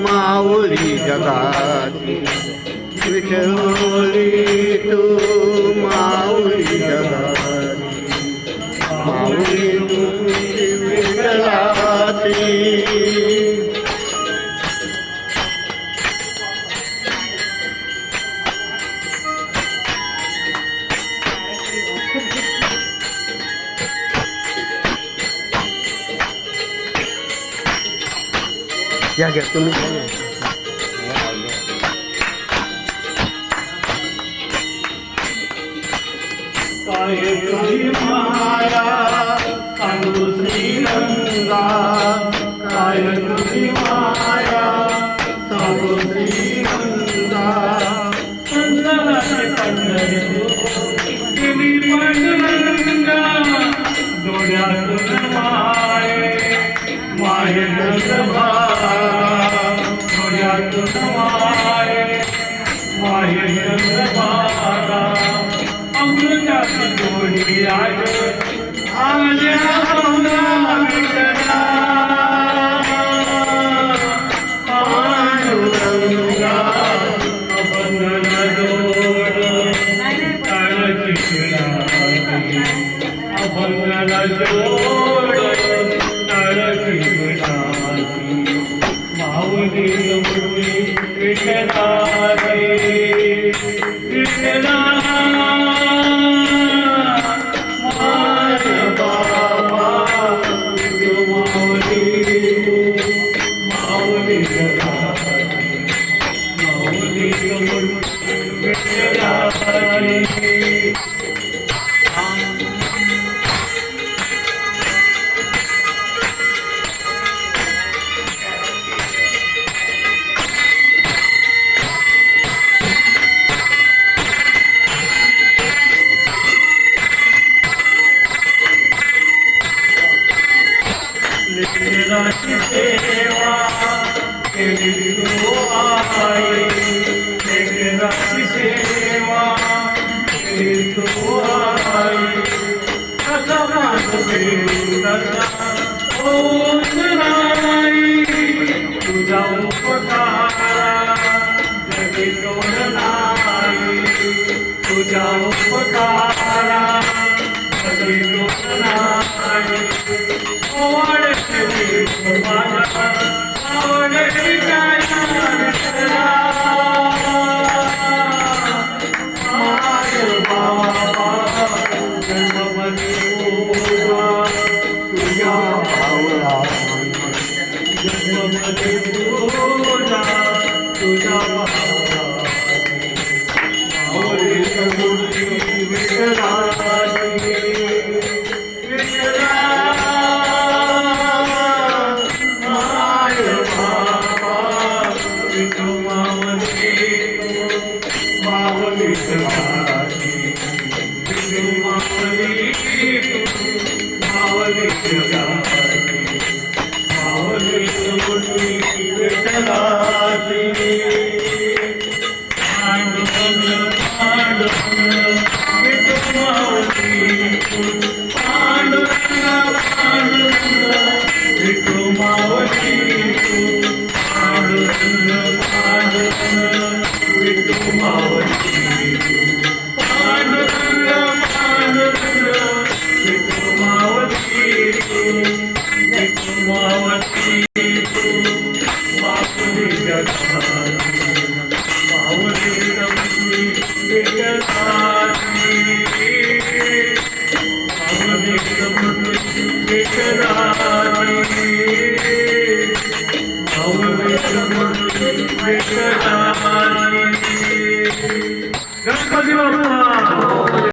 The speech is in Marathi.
माऊली जगाची विठ्ठली तू माऊली जगाची माऊली तुमची विठ्ठलाची या घ्या तुम्ही काय तुझी माया सांगू श्रीरंगा काय तुझी माया सांगू श्रीरंगा संसाराचे पंढरी पांडुरंगा डोळ्यातून माये माये चंद्रभागा डोळ्यातून माये माये चंद्रभागा अमृताची डोळी आज आल्या विठ्ठला पांडुरंगा अभंगन जोड ताळची शिळाची अभंगन जोड ताळची शिळाची माऊली मुली विठ्ठलाची विठ्ठला लेकराची सेवा केली तू आई लेकराची सेवा केली तू आई कसा मागवे कसा होत नाही तुझा उपकार जगी तोड नाही तुझा उपकार जगी तोड नाही Thank you.